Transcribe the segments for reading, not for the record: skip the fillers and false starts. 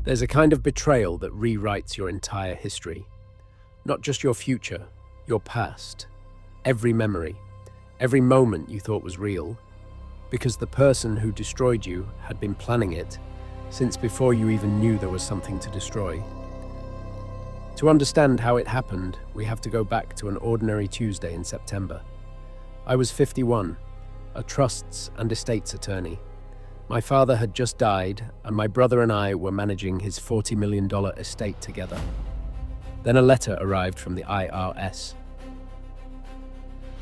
There's a kind of betrayal that rewrites your entire history. Not just your future, your past. Every memory, every moment you thought was real, because the person who destroyed you had been planning it since before you even knew there was something to destroy. To understand how it happened, we have to go back to an ordinary Tuesday in September. I was 51, a trusts and estates attorney. My father had just died, and my brother and I were managing his $40 million estate together. Then a letter arrived from the IRS.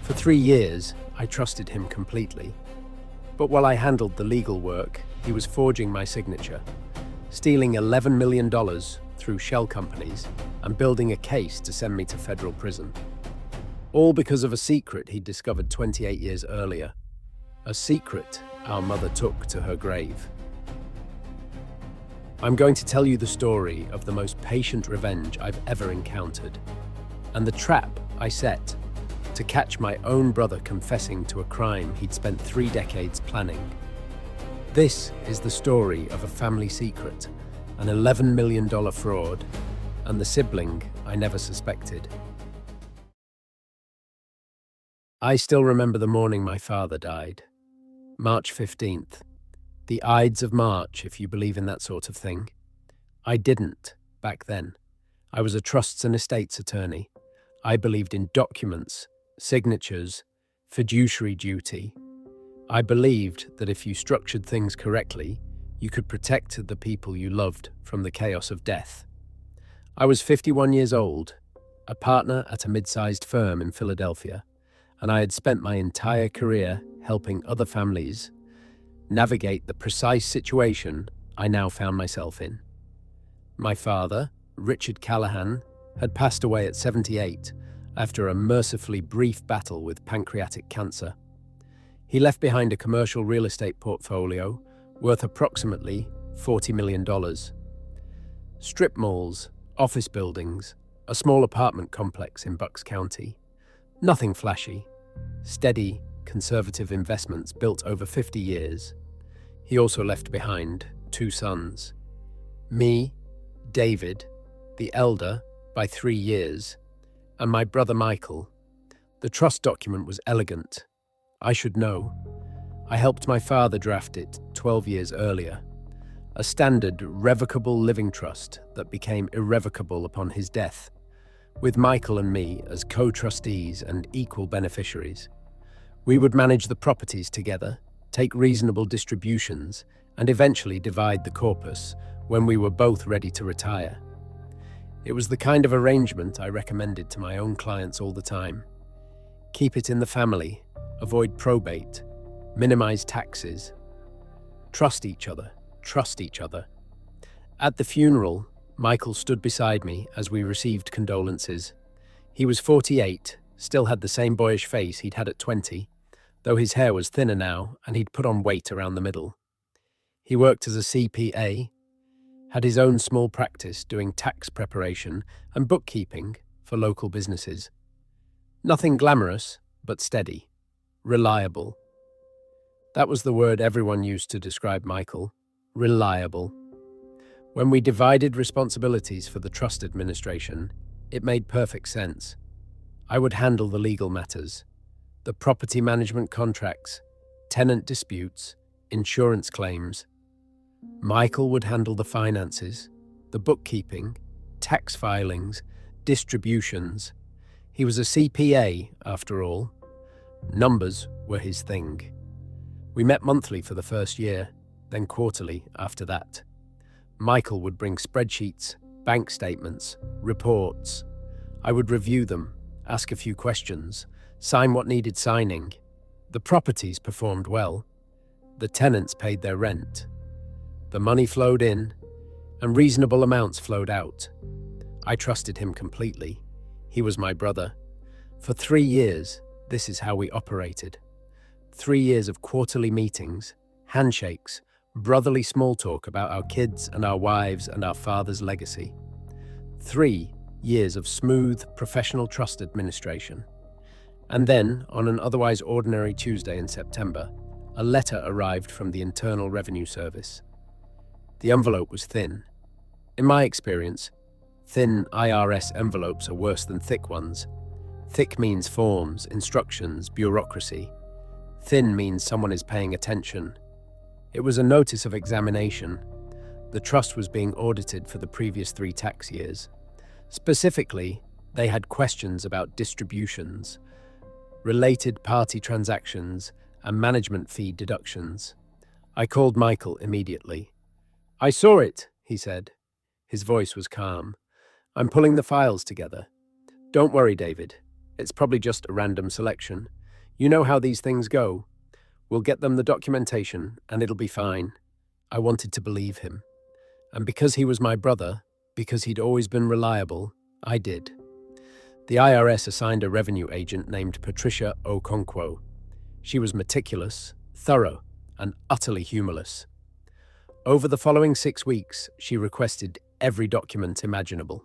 For 3 years, I trusted him completely. But while I handled the legal work, he was forging my signature, stealing $11 million through shell companies, and building a case to send me to federal prison. All because of a secret he'd discovered 28 years earlier. A secret our mother took to her grave. I'm going to tell you the story of the most patient revenge I've ever encountered, and the trap I set to catch my own brother confessing to a crime he'd spent 3 decades planning. This is the story of a family secret, an $11 million fraud, and the sibling I never suspected. I still remember the morning my father died. March 15th. The Ides of March, if you believe in that sort of thing. I didn't, back then. I was a trusts and estates attorney. I believed in documents, signatures, fiduciary duty. I believed that if you structured things correctly, you could protect the people you loved from the chaos of death. I was 51 years old, a partner at a mid-sized firm in Philadelphia, and I had spent my entire career helping other families navigate the precise situation I now found myself in. My father, Richard Callahan, had passed away at 78 after a mercifully brief battle with pancreatic cancer. He left behind a commercial real estate portfolio worth approximately $40 million. Strip malls, office buildings, a small apartment complex in Bucks County. Nothing flashy, steady, conservative investments built over 50 years. He also left behind 2 sons. Me, David, the elder, by 3 years, and my brother Michael. The trust document was elegant. I should know. I helped my father draft it 12 years earlier. A standard revocable living trust that became irrevocable upon his death, with Michael and me as co-trustees and equal beneficiaries. We would manage the properties together, take reasonable distributions, and eventually divide the corpus when we were both ready to retire. It was the kind of arrangement I recommended to my own clients all the time. Keep it in the family, avoid probate, minimize taxes. Trust each other, trust each other. At the funeral, Michael stood beside me as we received condolences. He was 48, still had the same boyish face he'd had at 20, though his hair was thinner now and he'd put on weight around the middle. He worked as a CPA, had his own small practice doing tax preparation and bookkeeping for local businesses. Nothing glamorous, but steady, reliable. That was the word everyone used to describe Michael, reliable. When we divided responsibilities for the trust administration, it made perfect sense. I would handle the legal matters, the property management contracts, tenant disputes, insurance claims. Michael would handle the finances, the bookkeeping, tax filings, distributions. He was a CPA, after all. Numbers were his thing. We met monthly for the first year, then quarterly after that. Michael would bring spreadsheets, bank statements, reports. I would review them, ask a few questions, sign what needed signing. The properties performed well. The tenants paid their rent. The money flowed in, and reasonable amounts flowed out. I trusted him completely. He was my brother. For 3 years, this is how we operated. 3 years of quarterly meetings, handshakes, brotherly small talk about our kids and our wives and our father's legacy. 3 years of smooth, professional trust administration. And then, on an otherwise ordinary Tuesday in September, a letter arrived from the Internal Revenue Service. The envelope was thin, In my experience, thin IRS envelopes are worse than thick ones. Thick means forms, instructions, bureaucracy. Thin means someone is paying attention. It was a notice of examination. The trust was being audited for the previous 3 tax years. Specifically, they had questions about distributions, related party transactions, and management fee deductions. I called Michael immediately. "I saw it," he said. His voice was calm. "I'm pulling the files together. Don't worry, David. It's probably just a random selection. You know how these things go. We'll get them the documentation, and it'll be fine." I wanted to believe him. And because he was my brother, because he'd always been reliable, I did. The IRS assigned a revenue agent named Patricia Okonkwo. She was meticulous, thorough, and utterly humorless. Over the following 6 weeks, she requested every document imaginable.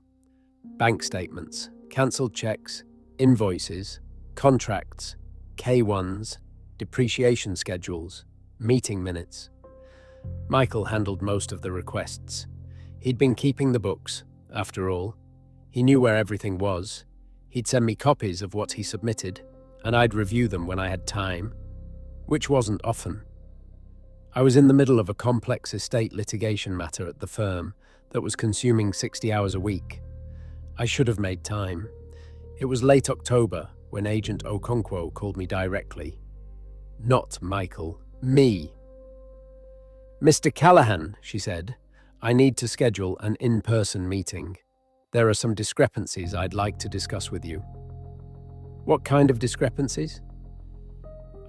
Bank statements, cancelled checks, invoices, contracts, K1s, depreciation schedules, meeting minutes. Michael handled most of the requests. He'd been keeping the books, after all. He knew where everything was. He'd send me copies of what he submitted, and I'd review them when I had time, which wasn't often. I was in the middle of a complex estate litigation matter at the firm that was consuming 60 hours a week. I should have made time. It was late October when Agent Okonkwo called me directly. Not Michael, me. "Mr. Callahan," she said, "I need to schedule an in-person meeting. There are some discrepancies I'd like to discuss with you." "What kind of discrepancies?"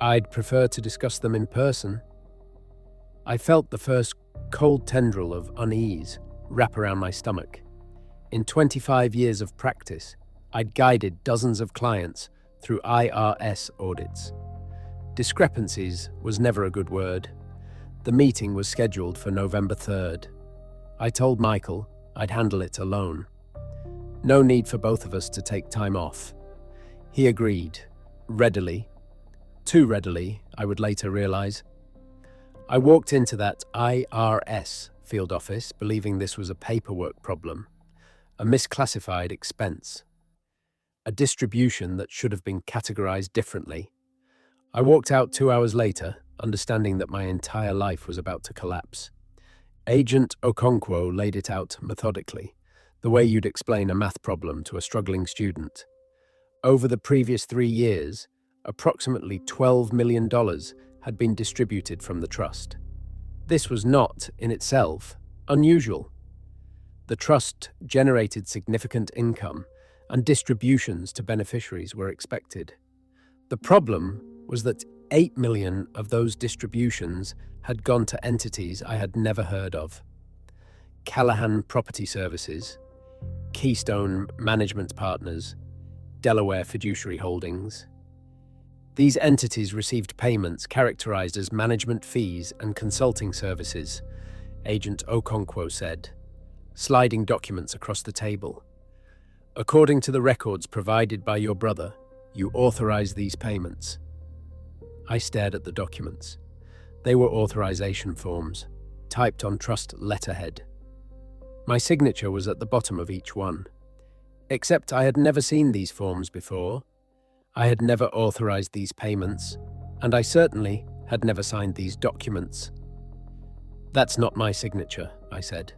"I'd prefer to discuss them in person." I felt the first cold tendril of unease wrap around my stomach. In 25 years of practice, I'd guided dozens of clients through IRS audits. Discrepancies was never a good word. The meeting was scheduled for November 3rd. I told Michael I'd handle it alone. No need for both of us to take time off. He agreed, readily. Too readily, I would later realize. I walked into that IRS field office believing this was a paperwork problem, a misclassified expense, a distribution that should have been categorized differently. I walked out 2 hours later, understanding that my entire life was about to collapse. Agent Okonkwo laid it out methodically, the way you'd explain a math problem to a struggling student. Over the previous 3 years, approximately $12 million had been distributed from the trust. This was not, in itself, unusual. The trust generated significant income, and distributions to beneficiaries were expected. The problem was that 8 million of those distributions had gone to entities I had never heard of. Callahan Property Services, Keystone Management Partners, Delaware Fiduciary Holdings. These entities received payments characterized as management fees and consulting services, Agent Okonkwo said, sliding documents across the table. "According to the records provided by your brother, you authorized these payments." I stared at the documents. They were authorization forms, typed on trust letterhead. My signature was at the bottom of each one. Except I had never seen these forms before. I had never authorized these payments, and I certainly had never signed these documents. "That's not my signature," I said.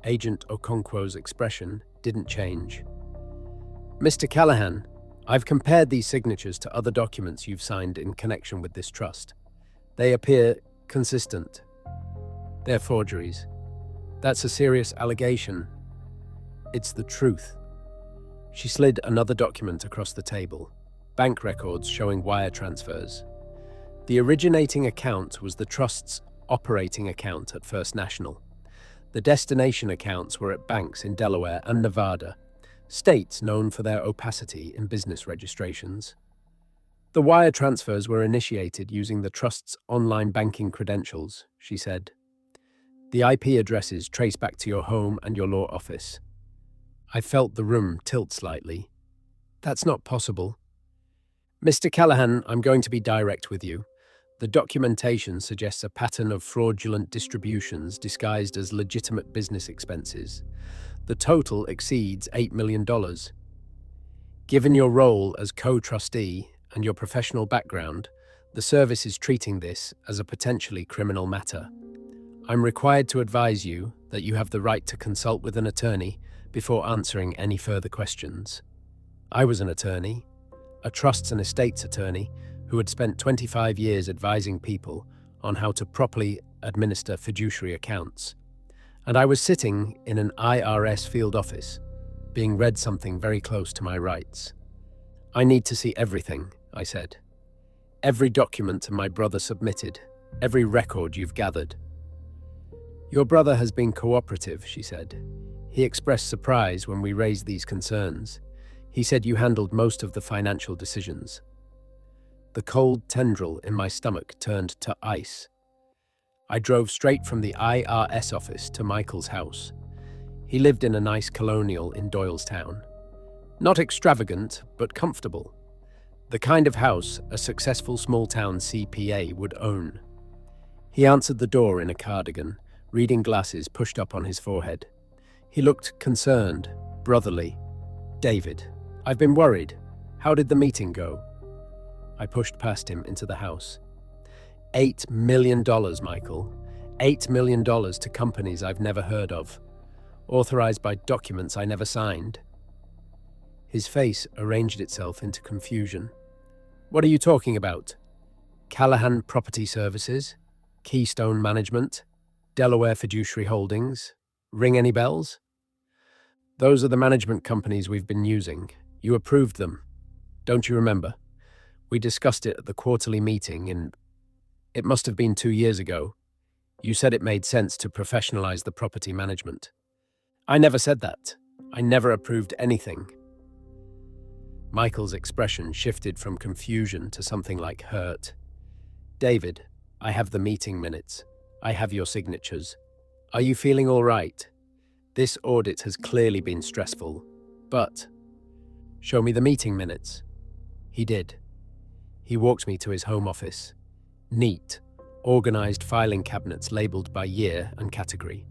Agent Okonkwo's expression didn't change. "Mr. Callahan, I've compared these signatures to other documents you've signed in connection with this trust. They appear consistent. They're forgeries. That's a serious allegation. It's the truth." She slid another document across the table, bank records showing wire transfers. The originating account was the trust's operating account at First National. The destination accounts were at banks in Delaware and Nevada, states known for their opacity in business registrations. The wire transfers were initiated using the trust's online banking credentials, she said. The IP addresses trace back to your home and your law office. I felt the room tilt slightly. "That's not possible." "Mr. Callahan, I'm going to be direct with you. The documentation suggests a pattern of fraudulent distributions disguised as legitimate business expenses. The total exceeds $8 million. Given your role as co-trustee and your professional background, the service is treating this as a potentially criminal matter. I'm required to advise you that you have the right to consult with an attorney before answering any further questions. I was an attorney, a trusts and estates attorney who had spent 25 years advising people on how to properly administer fiduciary accounts. And I was sitting in an IRS field office, being read something very close to my rights. I need to see everything, I said. Every document my brother submitted, every record you've gathered. Your brother has been cooperative, she said. He expressed surprise when we raised these concerns. He said you handled most of the financial decisions. The cold tendril in my stomach turned to ice. I drove straight from the IRS office to Michael's house. He lived in a nice colonial in Doylestown. Not extravagant, but comfortable. The kind of house a successful small-town CPA would own. He answered the door in a cardigan, reading glasses pushed up on his forehead. He looked concerned, brotherly. "David, I've been worried. How did the meeting go?" I pushed past him into the house. $8 million, Michael. $8 million to companies I've never heard of. Authorized by documents I never signed. His face arranged itself into confusion. "What are you talking about? Callahan Property Services? Keystone Management? Delaware Fiduciary Holdings? Ring any bells?" "Those are the management companies we've been using. You approved them. Don't you remember? We discussed it at the quarterly meeting and it must have been 2 years ago. You said it made sense to professionalize the property management." "I never said that. I never approved anything." Michael's expression shifted from confusion to something like hurt. "David, I have the meeting minutes. I have your signatures. Are you feeling all right? This audit has clearly been stressful, but..." "Show me the meeting minutes." He did. He walked me to his home office. Neat, organized filing cabinets labeled by year and category.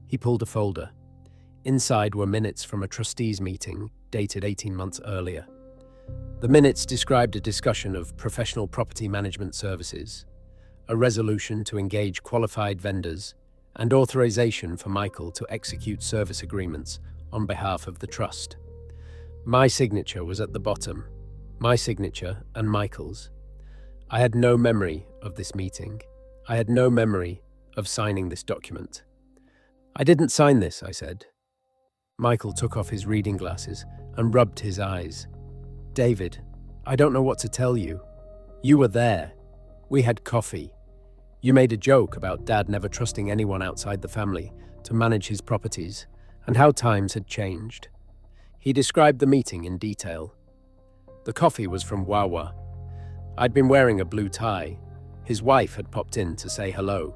He pulled a folder. Inside were minutes from a trustees meeting dated 18 months earlier. The minutes described a discussion of professional property management services, a resolution to engage qualified vendors, and authorization for Michael to execute service agreements on behalf of the trust. My signature was at the bottom, my signature and Michael's. I had no memory of this meeting. I had no memory of signing this document. "I didn't sign this," I said. Michael took off his reading glasses and rubbed his eyes. "David, I don't know what to tell you. You were there. We had coffee. You made a joke about Dad never trusting anyone outside the family to manage his properties and how times had changed." He described the meeting in detail. The coffee was from Wawa. I'd been wearing a blue tie. His wife had popped in to say hello.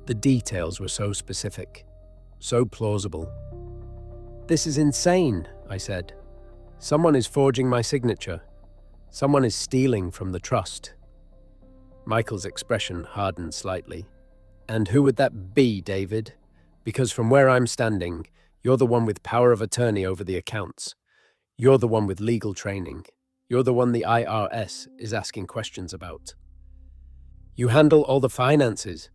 The details were so specific, so plausible. "This is insane," I said. "Someone is forging my signature. Someone is stealing from the trust." Michael's expression hardened slightly. "And who would that be, David? Because from where I'm standing, you're the one with power of attorney over the accounts. You're the one with legal training. You're the one the IRS is asking questions about. You handle all the finances.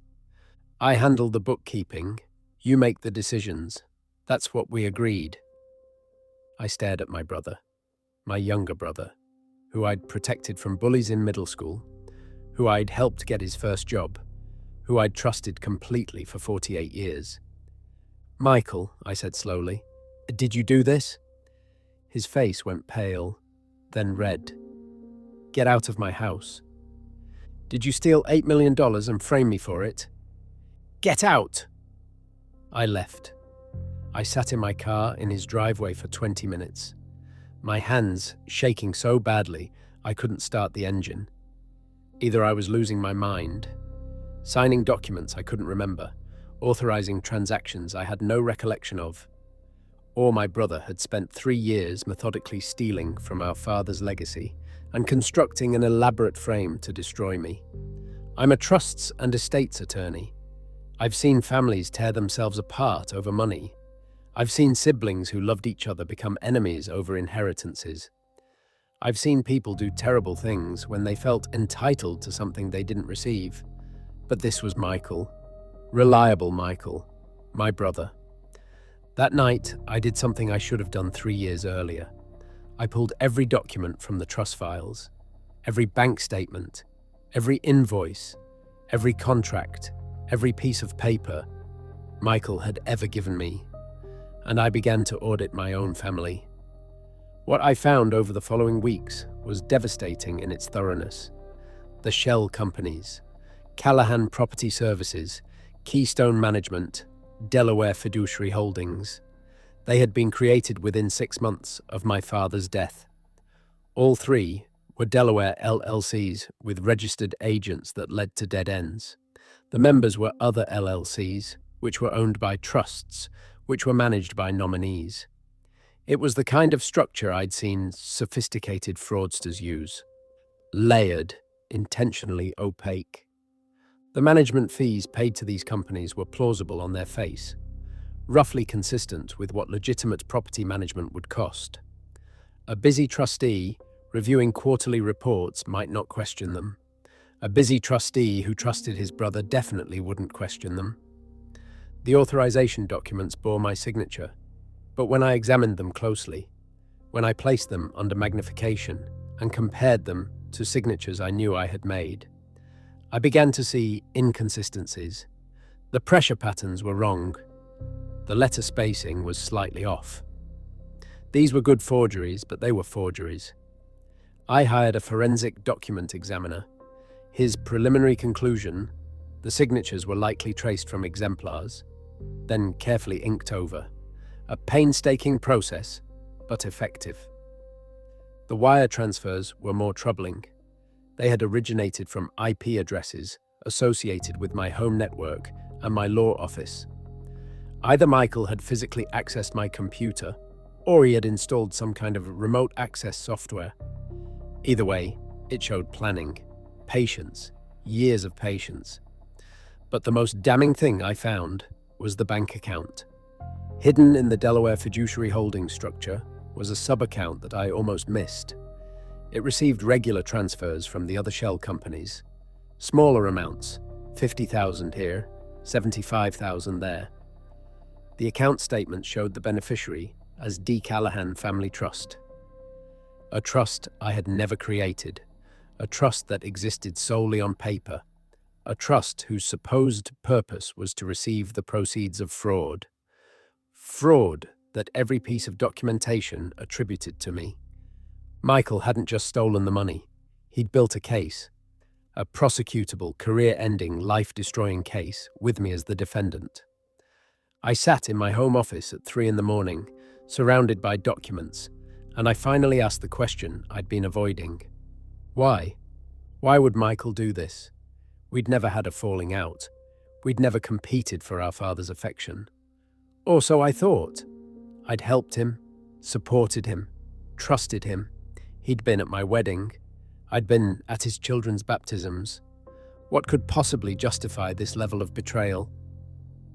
I handle the bookkeeping. You make the decisions. That's what we agreed." I stared at my brother, my younger brother, who I'd protected from bullies in middle school, who I'd helped get his first job, who I'd trusted completely for 48 years. "Michael," I said slowly, "did you do this?" His face went pale, then red. "Get out of my house." "Did you steal $8 million and frame me for it?" "Get out!" I left. I sat in my car in his driveway for 20 minutes, my hands shaking so badly I couldn't start the engine. Either I was losing my mind, signing documents I couldn't remember, authorizing transactions I had no recollection of, or my brother had spent 3 years methodically stealing from our father's legacy and constructing an elaborate frame to destroy me. I'm a trusts and estates attorney. I've seen families tear themselves apart over money. I've seen siblings who loved each other become enemies over inheritances. I've seen people do terrible things when they felt entitled to something they didn't receive. But this was Michael. Reliable Michael. My brother. That night, I did something I should have done 3 years earlier. I pulled every document from the trust files, every bank statement, every invoice, every contract, every piece of paper Michael had ever given me, and I began to audit my own family. What I found over the following weeks was devastating in its thoroughness. The shell companies, Callahan Property Services, Keystone Management, Delaware Fiduciary Holdings. They had been created within 6 months of my father's death. All three were Delaware LLCs with registered agents that led to dead ends. The members were other LLCs, which were owned by trusts, which were managed by nominees. It was the kind of structure I'd seen sophisticated fraudsters use. Layered, intentionally opaque. The management fees paid to these companies were plausible on their face, roughly consistent with what legitimate property management would cost. A busy trustee reviewing quarterly reports might not question them. A busy trustee who trusted his brother definitely wouldn't question them. The authorization documents bore my signature, but when I examined them closely, when I placed them under magnification and compared them to signatures I knew I had made, I began to see inconsistencies. The pressure patterns were wrong. The letter spacing was slightly off. These were good forgeries, but they were forgeries. I hired a forensic document examiner. His preliminary conclusion: the signatures were likely traced from exemplars, then carefully inked over. A painstaking process, but effective. The wire transfers were more troubling. They had originated from IP addresses associated with my home network and my law office. Either Michael had physically accessed my computer, or he had installed some kind of remote access software. Either way, it showed planning, patience, years of patience. But the most damning thing I found was the bank account. Hidden in the Delaware Fiduciary Holdings structure was a sub-account that I almost missed. It received regular transfers from the other shell companies. Smaller amounts, $50,000 here, $75,000 there. The account statement showed the beneficiary as D. Callahan Family Trust. A trust I had never created. A trust that existed solely on paper. A trust whose supposed purpose was to receive the proceeds of fraud. Fraud that every piece of documentation attributed to me. Michael hadn't just stolen the money. He'd built a case. A prosecutable, career-ending, life-destroying case with me as the defendant. I sat in my home office at 3 a.m, surrounded by documents, and I finally asked the question I'd been avoiding. Why? Why would Michael do this? We'd never had a falling out. We'd never competed for our father's affection. Or so I thought. I'd helped him, supported him, trusted him. He'd been at my wedding. I'd been at his children's baptisms. What could possibly justify this level of betrayal?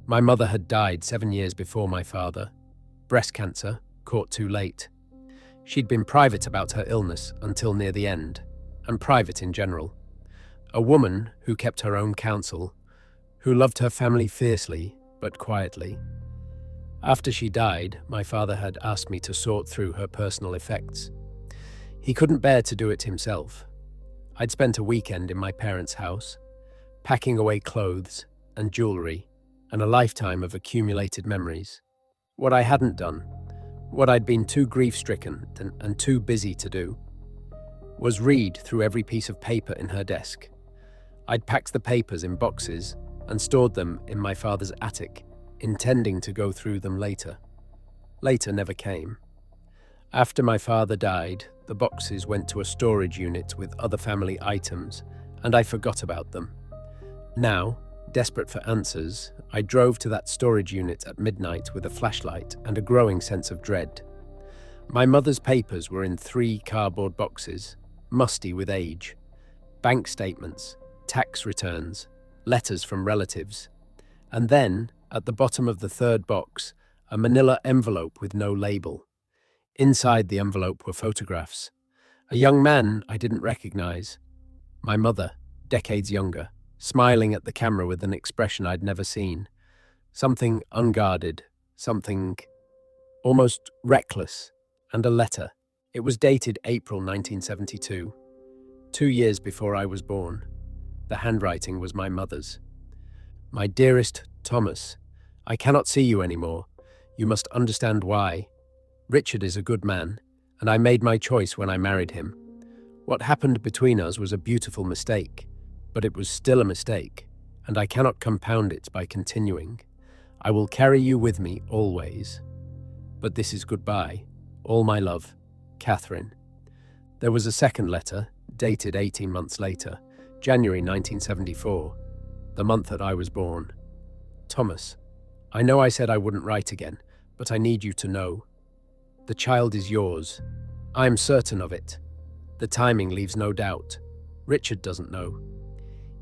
My mother had died 7 years before my father. Breast cancer, caught too late. She'd been private about her illness until near the end, and private in general. A woman who kept her own counsel, who loved her family fiercely but quietly. After she died, my father had asked me to sort through her personal effects. He couldn't bear to do it himself. I'd spent a weekend in my parents' house, packing away clothes and jewelry and a lifetime of accumulated memories. What I hadn't done, what I'd been too grief-stricken and too busy to do, was read through every piece of paper in her desk. I'd packed the papers in boxes and stored them in my father's attic, intending to go through them later. Later never came. After my father died, the boxes went to a storage unit with other family items, and I forgot about them. Now, desperate for answers, I drove to that storage unit at midnight with a flashlight and a growing sense of dread. My mother's papers were in 3 cardboard boxes, musty with age. Bank statements, tax returns, letters from relatives. And then, at the bottom of the third box, a manila envelope with no label. Inside the envelope were photographs. A young man I didn't recognize. My mother, decades younger, smiling at the camera with an expression I'd never seen. Something unguarded, something almost reckless, and a letter. It was dated April 1972, 2 years before I was born. The handwriting was my mother's. My dearest Thomas, I cannot see you anymore. You must understand why. Richard is a good man, and I made my choice when I married him. What happened between us was a beautiful mistake, but it was still a mistake, and I cannot compound it by continuing. I will carry you with me always. But this is goodbye. All my love, Catherine. There was a second letter, dated 18 months later, January 1974, the month that I was born. Thomas, I know I said I wouldn't write again, but I need you to know. The child is yours. I am certain of it. The timing leaves no doubt. Richard doesn't know.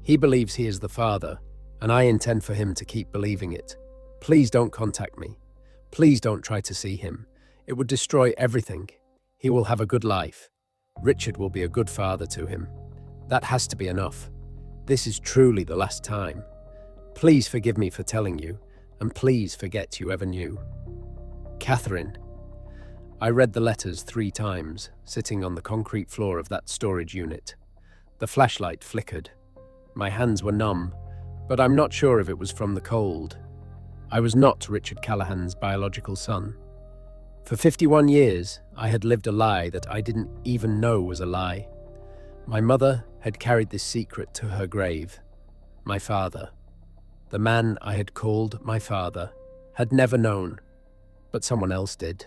He believes he is the father, and I intend for him to keep believing it. Please don't contact me. Please don't try to see him. It would destroy everything. He will have a good life. Richard will be a good father to him. That has to be enough. This is truly the last time. Please forgive me for telling you, and please forget you ever knew. Catherine. I read the letters 3 times, sitting on the concrete floor of that storage unit. The flashlight flickered. My hands were numb, but I'm not sure if it was from the cold. I was not Richard Callahan's biological son. For 51 years, I had lived a lie that I didn't even know was a lie. My mother had carried this secret to her grave. My father, the man I had called my father, had never known, but someone else did.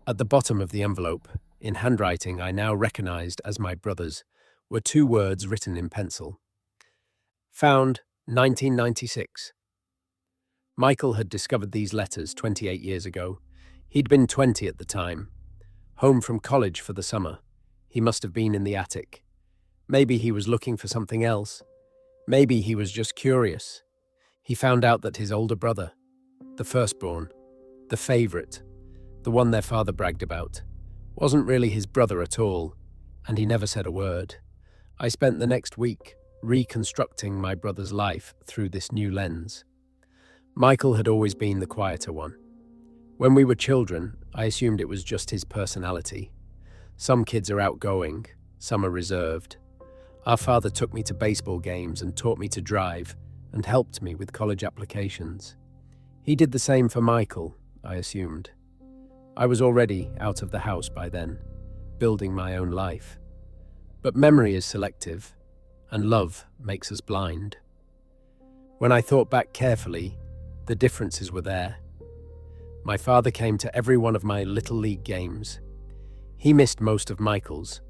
At the bottom of the envelope, in handwriting I now recognized as my brother's, were 2 words written in pencil. Found 1996. Michael had discovered these letters 28 years ago. He'd been 20 at the time. Home from college for the summer. He must have been in the attic. Maybe he was looking for something else. Maybe he was just curious. He found out that his older brother, the firstborn, the favorite, the one their father bragged about, wasn't really his brother at all, and he never said a word. I spent the next week reconstructing my brother's life through this new lens. Michael had always been the quieter one. When we were children, I assumed it was just his personality. Some kids are outgoing, some are reserved. Our father took me to baseball games and taught me to drive and helped me with college applications. He did the same for Michael, I assumed. I was already out of the house by then, building my own life. But memory is selective, and love makes us blind. When I thought back carefully, the differences were there. My father came to every one of my Little League games. He missed most of Michael's.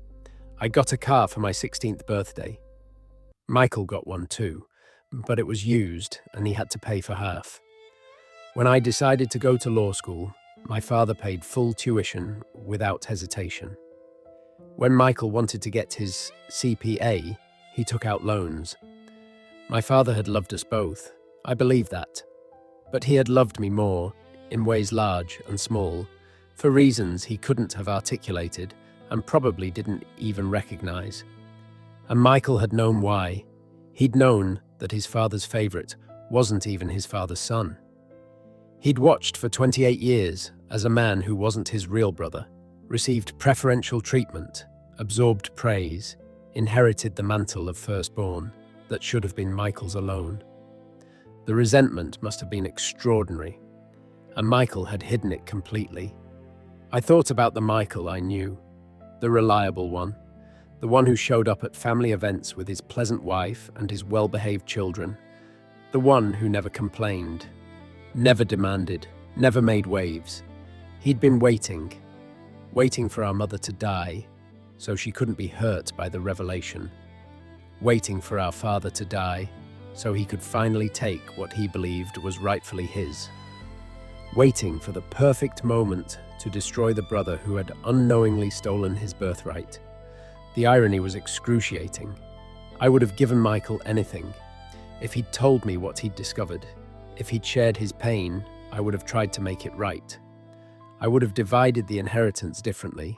I got a car for my 16th birthday. Michael got one too, but it was used and he had to pay for half. When I decided to go to law school, my father paid full tuition without hesitation. When Michael wanted to get his CPA, he took out loans. My father had loved us both. I believe that. But he had loved me more, in ways large and small, for reasons he couldn't have articulated and probably didn't even recognize. And Michael had known why. He'd known that his father's favorite wasn't even his father's son. He'd watched for 28 years as a man who wasn't his real brother, received preferential treatment, absorbed praise, inherited the mantle of firstborn that should have been Michael's alone. The resentment must have been extraordinary, and Michael had hidden it completely. I thought about the Michael I knew, the reliable one, the one who showed up at family events with his pleasant wife and his well-behaved children, the one who never complained, never demanded, never made waves. He'd been waiting for our mother to die, so she couldn't be hurt by the revelation, waiting for our father to die, so he could finally take what he believed was rightfully his, waiting for the perfect moment to destroy the brother who had unknowingly stolen his birthright, The irony was excruciating. I would have given Michael anything. If he'd told me what he'd discovered, if he'd shared his pain, I would have tried to make it right. I would have divided the inheritance differently.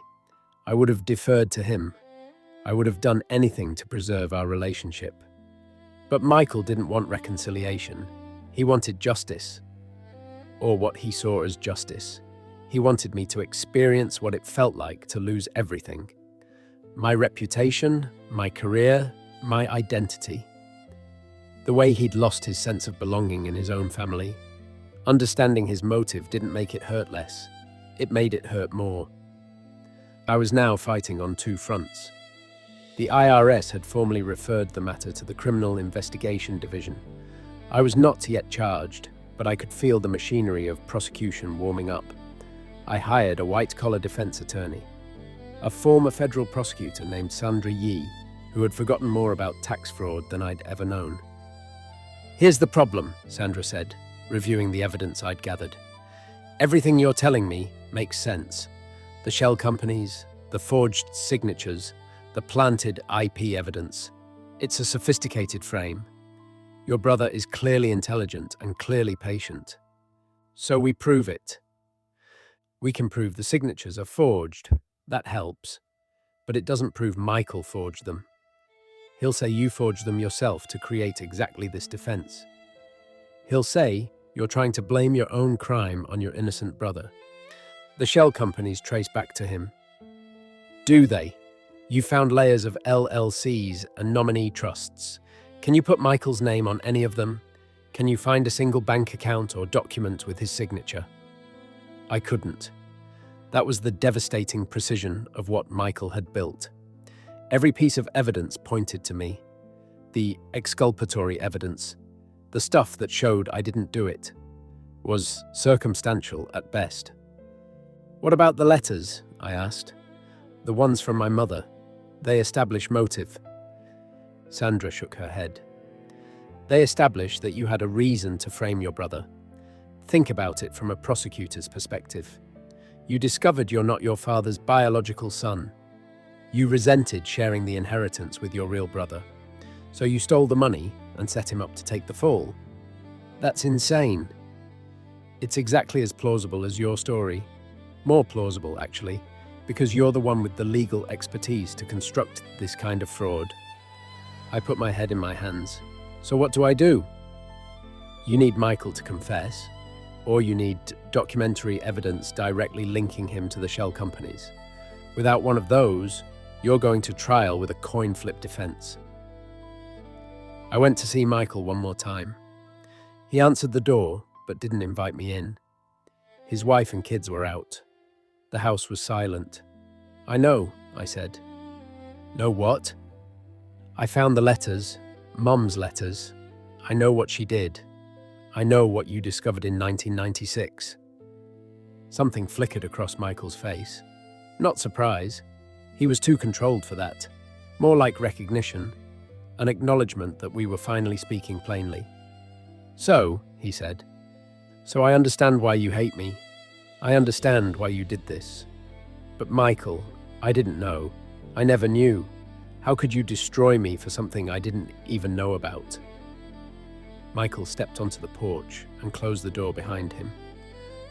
I would have deferred to him. I would have done anything to preserve our relationship. But Michael didn't want reconciliation. He wanted justice, or what he saw as justice. He wanted me to experience what it felt like to lose everything. My reputation, my career, my identity. The way he'd lost his sense of belonging in his own family. Understanding his motive didn't make it hurt less. It made it hurt more. I was now fighting on two fronts. The IRS had formally referred the matter to the Criminal Investigation Division. I was not yet charged, but I could feel the machinery of prosecution warming up. I hired a white-collar defense attorney, a former federal prosecutor named Sandra Yee, who had forgotten more about tax fraud than I'd ever known. "Here's the problem," Sandra said, reviewing the evidence I'd gathered. "Everything you're telling me makes sense. The shell companies, the forged signatures, the planted IP evidence. It's a sophisticated frame. Your brother is clearly intelligent and clearly patient. So we prove it. We can prove the signatures are forged. That helps. But it doesn't prove Michael forged them. He'll say you forged them yourself to create exactly this defense. He'll say you're trying to blame your own crime on your innocent brother. The shell companies trace back to him. Do they? You found layers of LLCs and nominee trusts. Can you put Michael's name on any of them? Can you find a single bank account or document with his signature? I couldn't. That was the devastating precision of what Michael had built. Every piece of evidence pointed to me. The exculpatory evidence, the stuff that showed I didn't do it, was circumstantial at best. What about the letters? I asked. The ones from my mother. They establish motive. Sandra shook her head. They establish that you had a reason to frame your brother. Think about it from a prosecutor's perspective. You discovered you're not your father's biological son. You resented sharing the inheritance with your real brother. So you stole the money and set him up to take the fall. That's insane. It's exactly as plausible as your story. More plausible, actually, because you're the one with the legal expertise to construct this kind of fraud. I put my head in my hands. So what do I do? You need Michael to confess, or you need documentary evidence directly linking him to the shell companies. Without one of those, you're going to trial with a coin flip defense. I went to see Michael one more time. He answered the door, but didn't invite me in. His wife and kids were out. The house was silent. I know, I said. Know what? I found the letters, Mum's letters. I know what she did. I know what you discovered in 1996. Something flickered across Michael's face. Not surprise. He was too controlled for that. More like recognition, an acknowledgement that we were finally speaking plainly. So, he said, so I understand why you hate me. I understand why you did this. But Michael, I didn't know. I never knew. How could you destroy me for something I didn't even know about? Michael stepped onto the porch and closed the door behind him.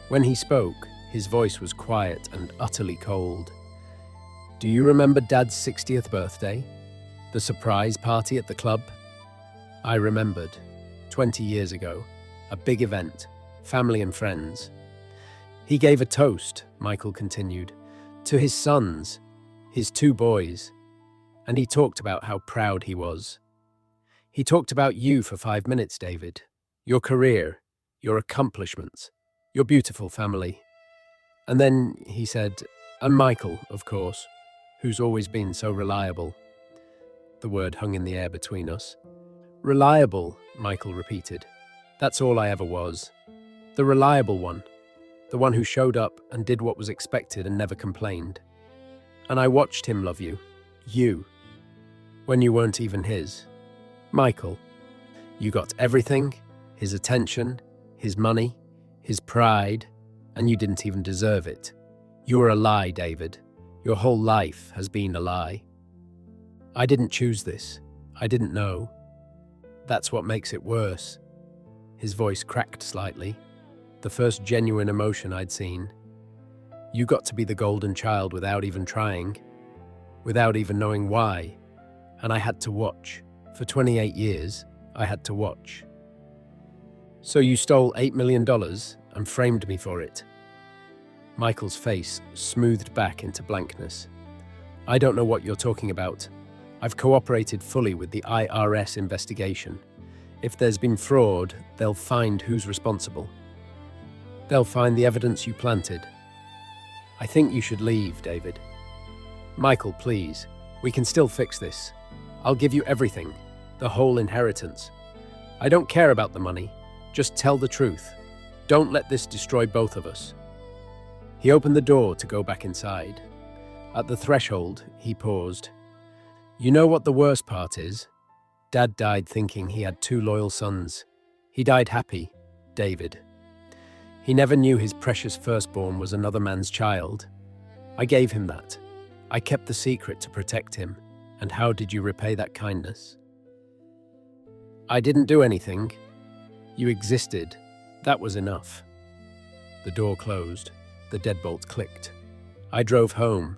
When he spoke, his voice was quiet and utterly cold. Do you remember Dad's 60th birthday? The surprise party at the club? I remembered. 20 years ago. A big event. Family and friends. He gave a toast, Michael continued, to his sons, his 2 boys, and he talked about how proud he was. He talked about you for 5 minutes, David, your career, your accomplishments, your beautiful family. And then he said, and Michael, of course, who's always been so reliable. The word hung in the air between us. Reliable, Michael repeated. That's all I ever was. The reliable one. The one who showed up and did what was expected and never complained. And I watched him love you. You. When you weren't even his. Michael. You got everything, his attention, his money, his pride, and you didn't even deserve it. You were a lie, David. Your whole life has been a lie. I didn't choose this. I didn't know. That's what makes it worse. His voice cracked slightly. The first genuine emotion I'd seen. You got to be the golden child without even trying, without even knowing why. And I had to watch. For 28 years, I had to watch. So you stole $8 million and framed me for it. Michael's face smoothed back into blankness. I don't know what you're talking about. I've cooperated fully with the IRS investigation. If there's been fraud, they'll find who's responsible. They'll find the evidence you planted. I think you should leave, David. Michael, please. We can still fix this. I'll give you everything, the whole inheritance. I don't care about the money. Just tell the truth. Don't let this destroy both of us. He opened the door to go back inside. At the threshold, he paused. You know what the worst part is? Dad died thinking he had 2 loyal sons. He died happy, David. He never knew his precious firstborn was another man's child. I gave him that. I kept the secret to protect him. And how did you repay that kindness? I didn't do anything. You existed. That was enough. The door closed. The deadbolt clicked. I drove home,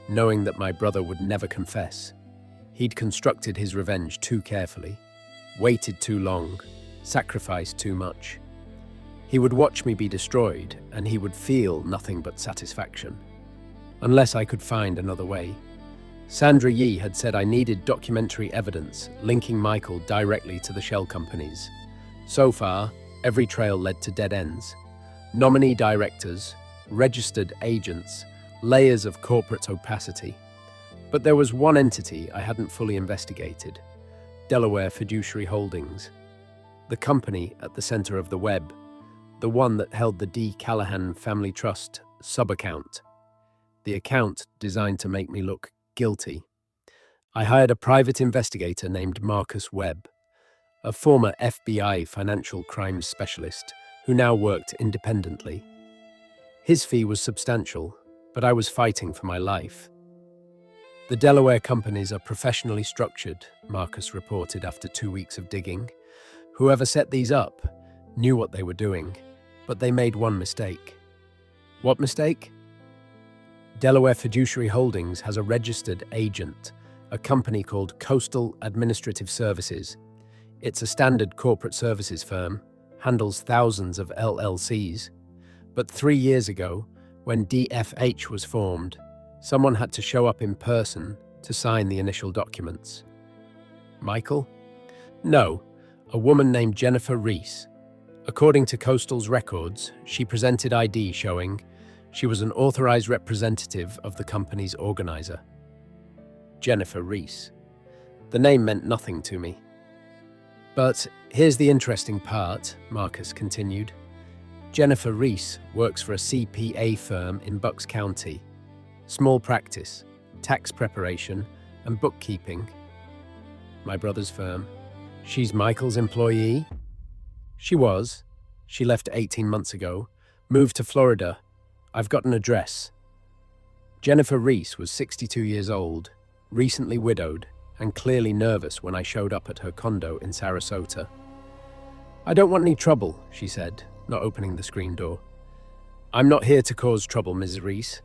knowing that my brother would never confess. He'd constructed his revenge too carefully, waited too long, sacrificed too much. He would watch me be destroyed, and he would feel nothing but satisfaction. Unless I could find another way. Sandra Yee had said I needed documentary evidence linking Michael directly to the shell companies. So far, every trail led to dead ends. Nominee directors, registered agents, layers of corporate opacity. But there was one entity I hadn't fully investigated: Delaware Fiduciary Holdings. The company at the center of the web, the one that held the D. Callahan Family Trust sub-account. The account designed to make me look guilty. I hired a private investigator named Marcus Webb, a former FBI financial crimes specialist who now worked independently. His fee was substantial, but I was fighting for my life. The Delaware companies are professionally structured, Marcus reported after 2 weeks of digging. Whoever set these up knew what they were doing, but they made one mistake. What mistake? Delaware Fiduciary Holdings has a registered agent, a company called Coastal Administrative Services. It's a standard corporate services firm, handles thousands of LLCs. But 3 years ago, when DFH was formed, someone had to show up in person to sign the initial documents. Michael? No, a woman named Jennifer Reese. According to Coastal's records, she presented ID showing she was an authorized representative of the company's organizer. Jennifer Reese. The name meant nothing to me. But here's the interesting part, Marcus continued. Jennifer Reese works for a CPA firm in Bucks County. Small practice, tax preparation, and bookkeeping. My brother's firm. She's Michael's employee? She was. She left 18 months ago, moved to Florida. I've got an address. Jennifer Reese was 62 years old, recently widowed, and clearly nervous when I showed up at her condo in Sarasota. I don't want any trouble, she said, not opening the screen door. I'm not here to cause trouble, Ms. Reese.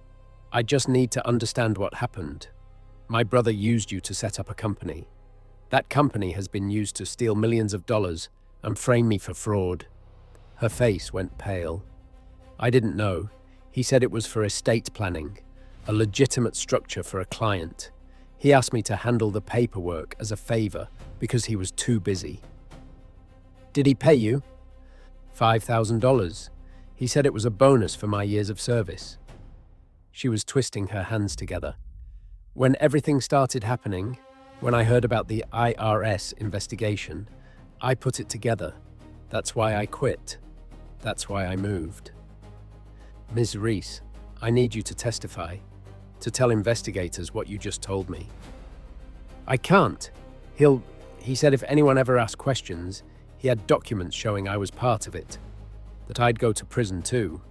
I just need to understand what happened. My brother used you to set up a company. That company has been used to steal millions of dollars and frame me for fraud. Her face went pale. I didn't know. He said it was for estate planning, a legitimate structure for a client. He asked me to handle the paperwork as a favor because he was too busy. Did he pay you? $5,000. He said it was a bonus for my years of service. She was twisting her hands together. When everything started happening, when I heard about the IRS investigation, I put it together. That's why I quit. That's why I moved. Ms. Reese, I need you to testify, to tell investigators what you just told me. I can't. He said if anyone ever asked questions, he had documents showing I was part of it, that I'd go to prison too.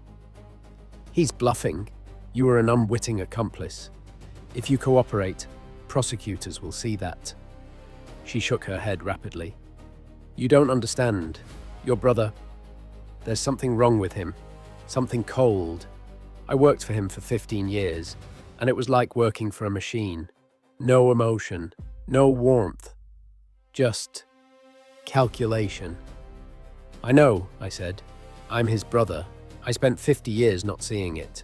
He's bluffing. You were an unwitting accomplice. If you cooperate, Prosecutors will see that." She shook her head rapidly. "You don't understand. Your brother, there's something wrong with him. Something cold. I worked for him for 15 years, and it was like working for a machine. No emotion, no warmth. Just calculation." "I know," I said. "I'm his brother. I spent 50 years not seeing it."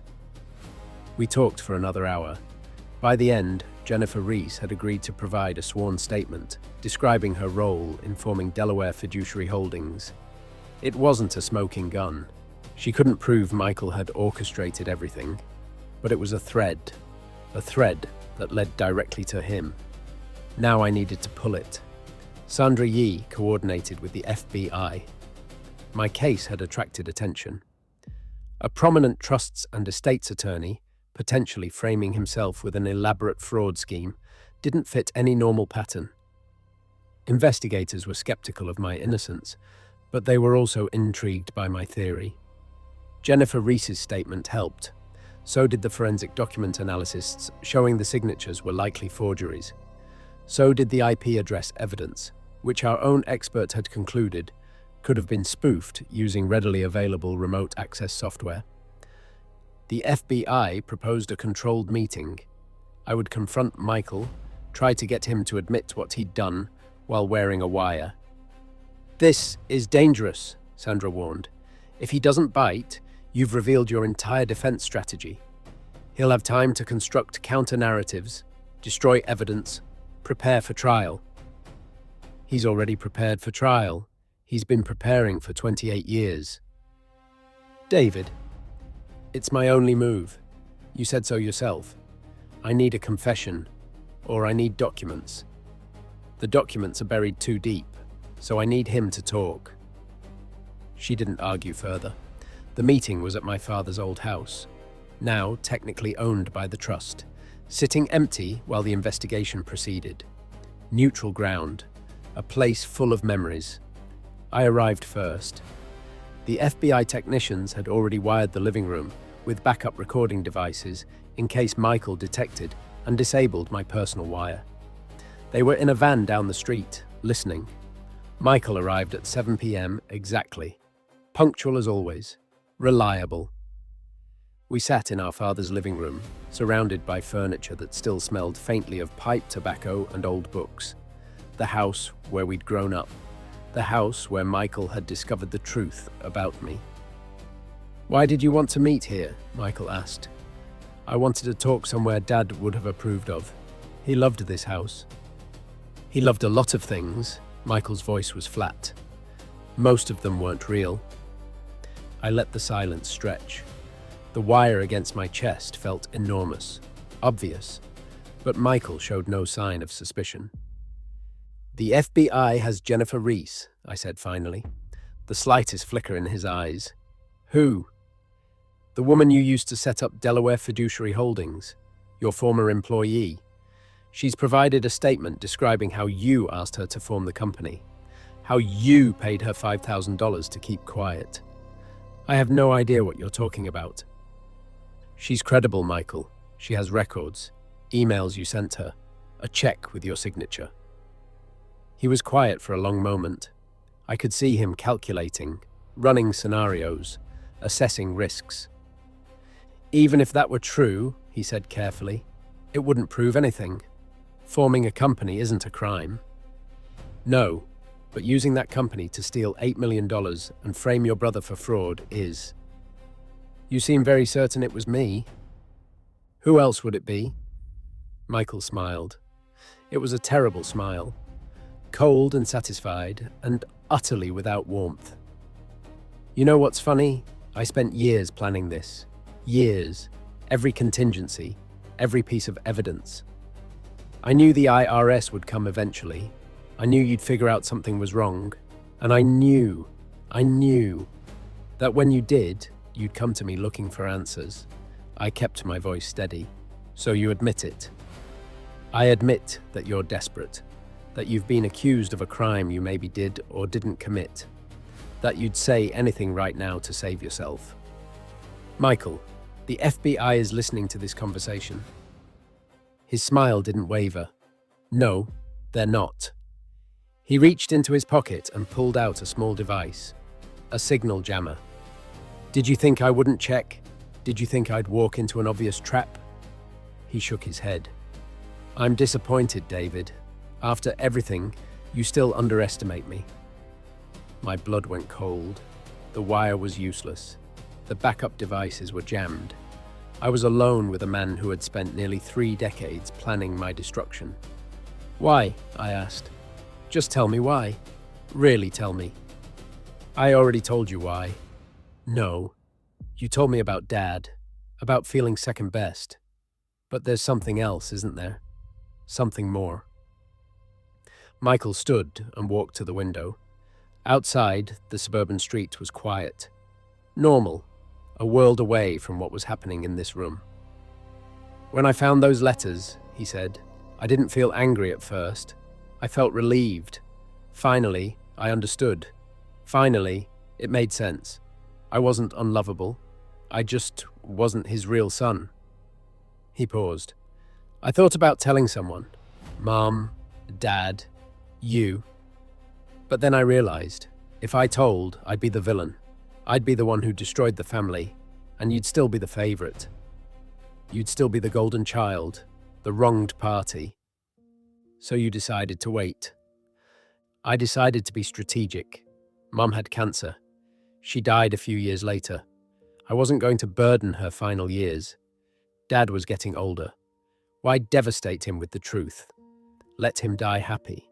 We talked for another hour. By the end, Jennifer Reese had agreed to provide a sworn statement describing her role in forming Delaware Fiduciary Holdings. It wasn't a smoking gun. She couldn't prove Michael had orchestrated everything, but it was a thread that led directly to him. Now I needed to pull it. Sandra Yee coordinated with the FBI. My case had attracted attention. A prominent trusts and estates attorney, potentially framing himself with an elaborate fraud scheme, didn't fit any normal pattern. Investigators were skeptical of my innocence, but they were also intrigued by my theory. Jennifer Reese's statement helped. So did the forensic document analysts showing the signatures were likely forgeries. So did the IP address evidence, which our own expert had concluded could have been spoofed using readily available remote access software. The FBI proposed a controlled meeting. I would confront Michael, try to get him to admit what he'd done while wearing a wire. "This is dangerous," Sandra warned. "If he doesn't bite, you've revealed your entire defense strategy. He'll have time to construct counter-narratives, destroy evidence, prepare for trial." "He's already prepared for trial. He's been preparing for 28 years. "David, it's my only move. You said so yourself. I need a confession, or I need documents. The documents are buried too deep, so I need him to talk." She didn't argue further. The meeting was at my father's old house, now technically owned by the trust, sitting empty while the investigation proceeded. Neutral ground, a place full of memories. I arrived first. The FBI technicians had already wired the living room with backup recording devices in case Michael detected and disabled my personal wire. They were in a van down the street, listening. Michael arrived at 7 p.m. exactly. Punctual as always. Reliable. We sat in our father's living room, surrounded by furniture that still smelled faintly of pipe tobacco and old books. The house where we'd grown up. The house where Michael had discovered the truth about me. "Why did you want to meet here?" Michael asked. "I wanted to talk somewhere Dad would have approved of. He loved this house." "He loved a lot of things." Michael's voice was flat. "Most of them weren't real." I let the silence stretch. The wire against my chest felt enormous, obvious, but Michael showed no sign of suspicion. "The FBI has Jennifer Reese," I said finally, the slightest flicker in his eyes. "Who?" "The woman you used to set up Delaware Fiduciary Holdings, your former employee. She's provided a statement describing how you asked her to form the company, how you paid her $5,000 to keep quiet. I have no idea what you're talking about." "She's credible, Michael. She has records, emails you sent her, a check with your signature." He was quiet for a long moment. I could see him calculating, running scenarios, assessing risks. "Even if that were true," he said carefully, "it wouldn't prove anything. Forming a company isn't a crime." "No, but using that company to steal $8 million and frame your brother for fraud is." "You seem very certain it was me." "Who else would it be?" Michael smiled. It was a terrible smile. Cold and satisfied, and utterly without warmth. "You know what's funny? I spent years planning this. Years. Every contingency. Every piece of evidence. I knew the IRS would come eventually. I knew you'd figure out something was wrong. And I knew that when you did, you'd come to me looking for answers." I kept my voice steady. "So you admit it?" "I admit that you're desperate. That you've been accused of a crime you maybe did or didn't commit. That you'd say anything right now to save yourself." "Michael, the FBI is listening to this conversation." His smile didn't waver, No, they're not. He reached into his pocket and pulled out a small device, a signal jammer. Did you think I wouldn't check? Did you think I'd walk into an obvious trap? He shook his head. I'm disappointed, David. After everything, you still underestimate me. My blood went cold. The wire was useless. The backup devices were jammed. I was alone with a man who had spent nearly 3 decades planning my destruction. Why? I asked. Just tell me why. Really tell me. I already told you why. No. You told me about Dad, about feeling second best. But there's something else, isn't there? Something more. Michael stood and walked to the window. Outside, the suburban street was quiet. Normal, a world away from what was happening in this room. When I found those letters, he said, I didn't feel angry at first. I felt relieved. Finally, I understood. Finally, it made sense. I wasn't unlovable. I just wasn't his real son. He paused. I thought about telling someone. Mom, Dad, you. But then I realized, if I told, I'd be the villain. I'd be the one who destroyed the family, and you'd still be the favorite. You'd still be the golden child, the wronged party. So you decided to wait. I decided to be strategic. Mom had cancer. She died a few years later. I wasn't going to burden her final years. Dad was getting older. Why devastate him with the truth? Let him die happy.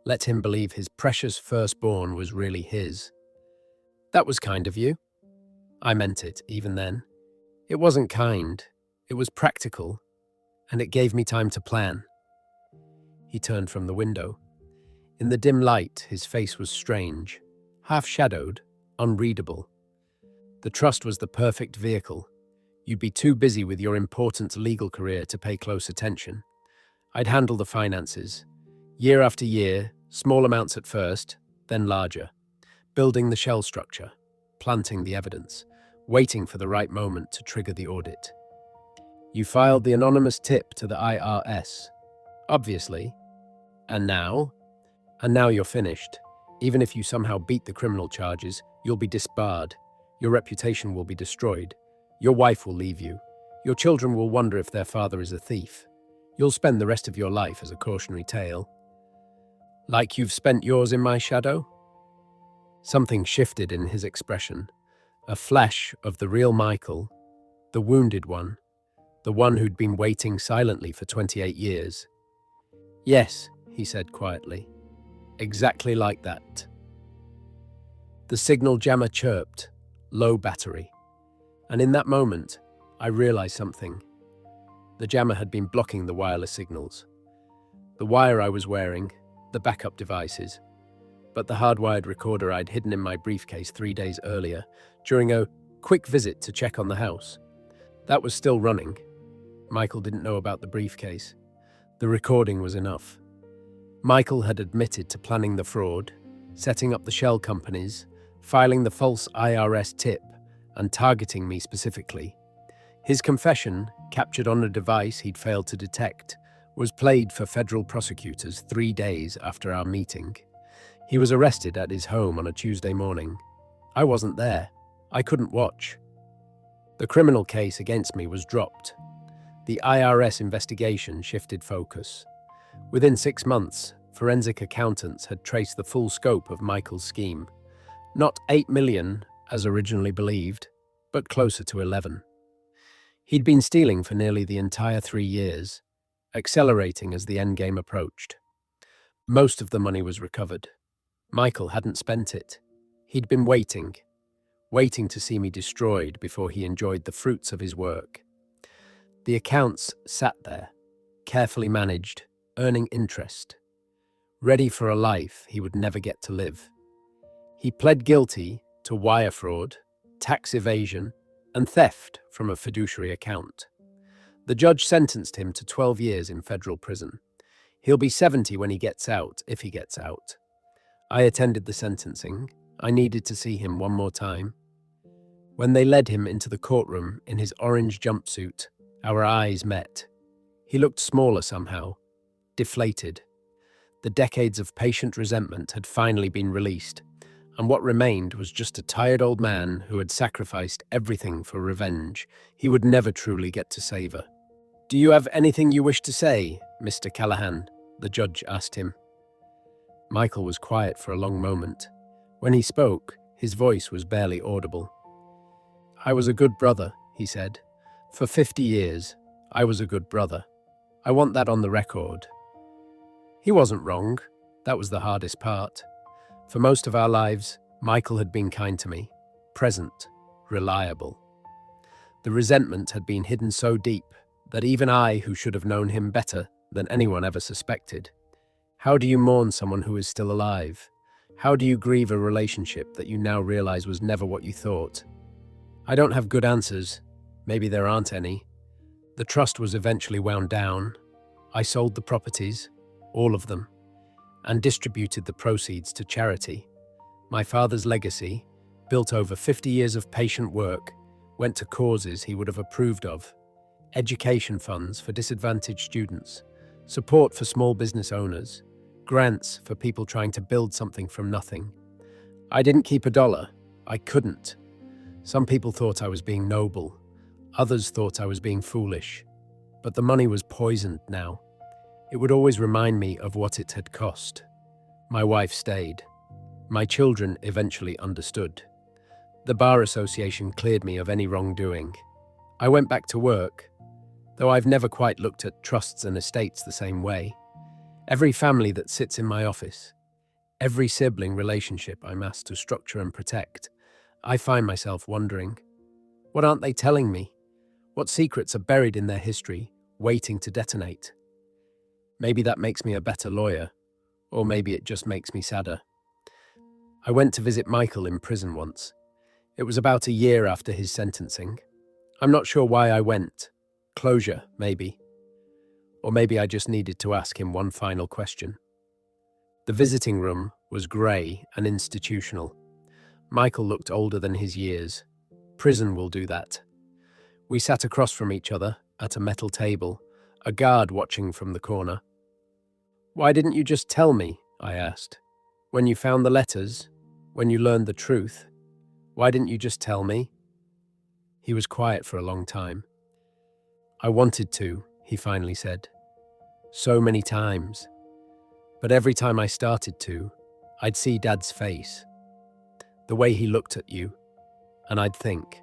Let him believe his precious firstborn was really his. That was kind of you. I meant it, even then. It wasn't kind. It was practical. And it gave me time to plan. He turned from the window. In the dim light, his face was strange, half-shadowed, unreadable. The trust was the perfect vehicle. You'd be too busy with your important legal career to pay close attention. I'd handle the finances. Year after year, small amounts at first, then larger. Building the shell structure, planting the evidence, waiting for the right moment to trigger the audit. You filed the anonymous tip to the IRS. Obviously. And now? And now you're finished. Even if you somehow beat the criminal charges, you'll be disbarred. Your reputation will be destroyed. Your wife will leave you. Your children will wonder if their father is a thief. You'll spend the rest of your life as a cautionary tale. Like you've spent yours in my shadow? Something shifted in his expression. A flash of the real Michael, the wounded one, the one who'd been waiting silently for 28 years. Yes, he said quietly. Exactly like that. The signal jammer chirped, low battery. And in that moment, I realized something. The jammer had been blocking the wireless signals. The wire I was wearing, the backup devices, but the hardwired recorder I'd hidden in my briefcase 3 days earlier during a quick visit to check on the house. That was still running. Michael didn't know about the briefcase. The recording was enough. Michael had admitted to planning the fraud, setting up the shell companies, filing the false IRS tip, and targeting me specifically. His confession, captured on a device he'd failed to detect, was played for federal prosecutors 3 days after our meeting. He was arrested at his home on a Tuesday morning. I wasn't there. I couldn't watch. The criminal case against me was dropped. The IRS investigation shifted focus. Within 6 months, forensic accountants had traced the full scope of Michael's scheme. Not 8 million, as originally believed, but closer to 11. He'd been stealing for nearly the entire 3 years, accelerating as the endgame approached. Most of the money was recovered. Michael hadn't spent it. He'd been waiting to see me destroyed before he enjoyed the fruits of his work. The accounts sat there, carefully managed, earning interest, ready for a life he would never get to live. He pled guilty to wire fraud, tax evasion, and theft from a fiduciary account. The judge sentenced him to 12 years in federal prison. He'll be 70 when he gets out, if he gets out. I attended the sentencing. I needed to see him one more time. When they led him into the courtroom in his orange jumpsuit, our eyes met. He looked smaller somehow, deflated. The decades of patient resentment had finally been released, and what remained was just a tired old man who had sacrificed everything for revenge he would never truly get to savor. "Do you have anything you wish to say, Mr. Callahan?" the judge asked him. Michael was quiet for a long moment. When he spoke, his voice was barely audible. "I was a good brother," he said. "For 50 years, I was a good brother. I want that on the record." He wasn't wrong. That was the hardest part. For most of our lives, Michael had been kind to me, present, reliable. The resentment had been hidden so deep that even I, who should have known him better than anyone ever suspected. How do you mourn someone who is still alive? How do you grieve a relationship that you now realize was never what you thought? I don't have good answers. Maybe there aren't any. The trust was eventually wound down. I sold the properties, all of them, and distributed the proceeds to charity. My father's legacy, built over 50 years of patient work, went to causes he would have approved of. Education funds for disadvantaged students, support for small business owners, grants for people trying to build something from nothing. I didn't keep a dollar. I couldn't. Some people thought I was being noble. Others thought I was being foolish. But the money was poisoned now. It would always remind me of what it had cost. My wife stayed. My children eventually understood. The Bar Association cleared me of any wrongdoing. I went back to work, though I've never quite looked at trusts and estates the same way. Every family that sits in my office, every sibling relationship I'm asked to structure and protect, I find myself wondering, what aren't they telling me? What secrets are buried in their history, waiting to detonate? Maybe that makes me a better lawyer, or maybe it just makes me sadder. I went to visit Michael in prison once. It was about a year after his sentencing. I'm not sure why I went. Closure, maybe. Or maybe I just needed to ask him one final question. The visiting room was grey and institutional. Michael looked older than his years. Prison will do that. We sat across from each other at a metal table, a guard watching from the corner. "Why didn't you just tell me?" I asked. "When you found the letters, when you learned the truth, why didn't you just tell me?" He was quiet for a long time. "I wanted to," he finally said. "So many times. But every time I started to, I'd see Dad's face. The way he looked at you, and I'd think,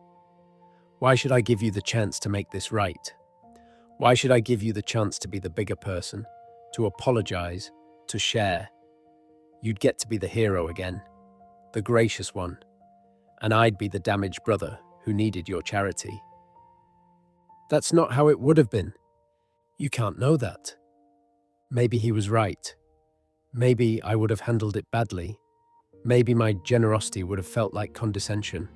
why should I give you the chance to make this right? Why should I give you the chance to be the bigger person, to apologize, to share? You'd get to be the hero again, the gracious one, and I'd be the damaged brother who needed your charity." That's not how it would have been. You can't know that. Maybe he was right. Maybe I would have handled it badly. Maybe my generosity would have felt like condescension.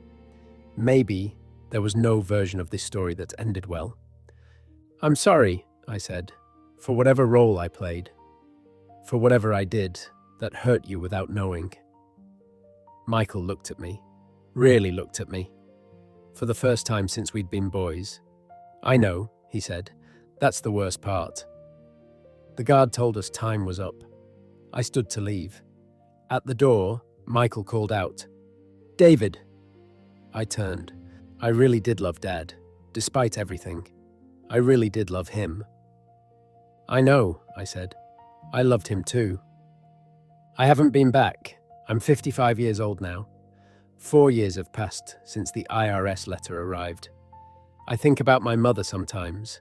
Maybe there was no version of this story that ended well. "I'm sorry," I said, "for whatever role I played, for whatever I did that hurt you without knowing." Michael looked at me, really looked at me, for the first time since we'd been boys. "I know," he said. "That's the worst part." The guard told us time was up. I stood to leave. At the door, Michael called out, "David!" I turned. I really did love Dad, despite everything. I really did love him. "I know," I said. "I loved him too." I haven't been back. I'm 55 years old now. 4 years have passed since the IRS letter arrived. I think about my mother sometimes.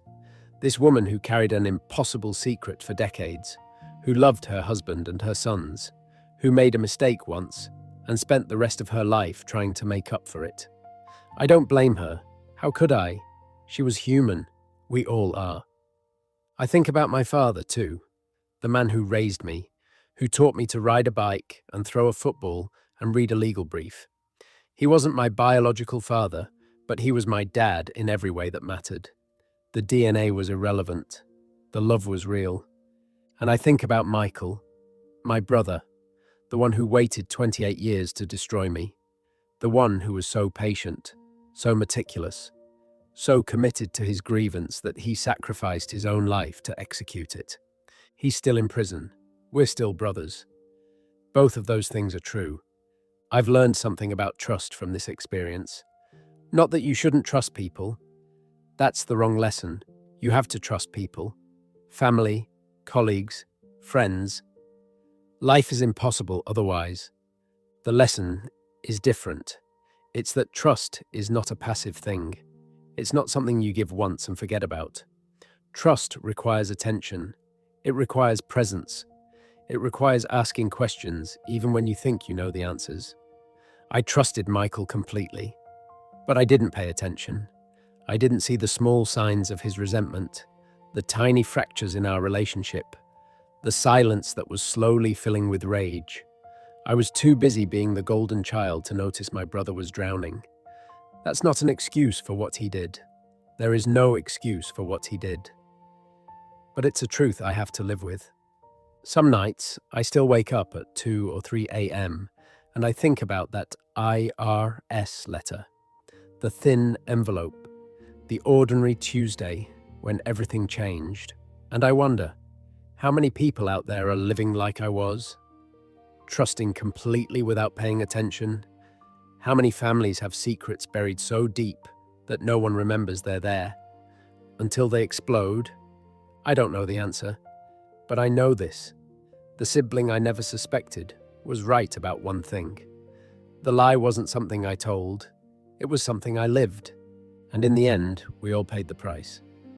This woman who carried an impossible secret for decades, who loved her husband and her sons, who made a mistake once and spent the rest of her life trying to make up for it. I don't blame her. How could I? She was human. We all are. I think about my father too, the man who raised me, who taught me to ride a bike and throw a football and read a legal brief. He wasn't my biological father, but he was my dad in every way that mattered. The DNA was irrelevant. The love was real. And I think about Michael, my brother, the one who waited 28 years to destroy me, the one who was so patient, so meticulous, so committed to his grievance that he sacrificed his own life to execute it. He's still in prison. We're still brothers. Both of those things are true. I've learned something about trust from this experience. Not that you shouldn't trust people. That's the wrong lesson. You have to trust people. Family, colleagues, friends. Life is impossible otherwise. The lesson is different. It's that trust is not a passive thing. It's not something you give once and forget about. Trust requires attention. It requires presence. It requires asking questions, even when you think you know the answers. I trusted Michael completely, but I didn't pay attention. I didn't see the small signs of his resentment, the tiny fractures in our relationship, the silence that was slowly filling with rage. I was too busy being the golden child to notice my brother was drowning. That's not an excuse for what he did. There is no excuse for what he did. But it's a truth I have to live with. Some nights, I still wake up at 2 or 3 a.m. and I think about that IRS letter, the thin envelope, the ordinary Tuesday when everything changed. And I wonder, how many people out there are living like I was? Trusting completely without paying attention? How many families have secrets buried so deep that no one remembers they're there? Until they explode? I don't know the answer, but I know this. The sibling I never suspected was right about one thing. The lie wasn't something I told, it was something I lived. And in the end, we all paid the price.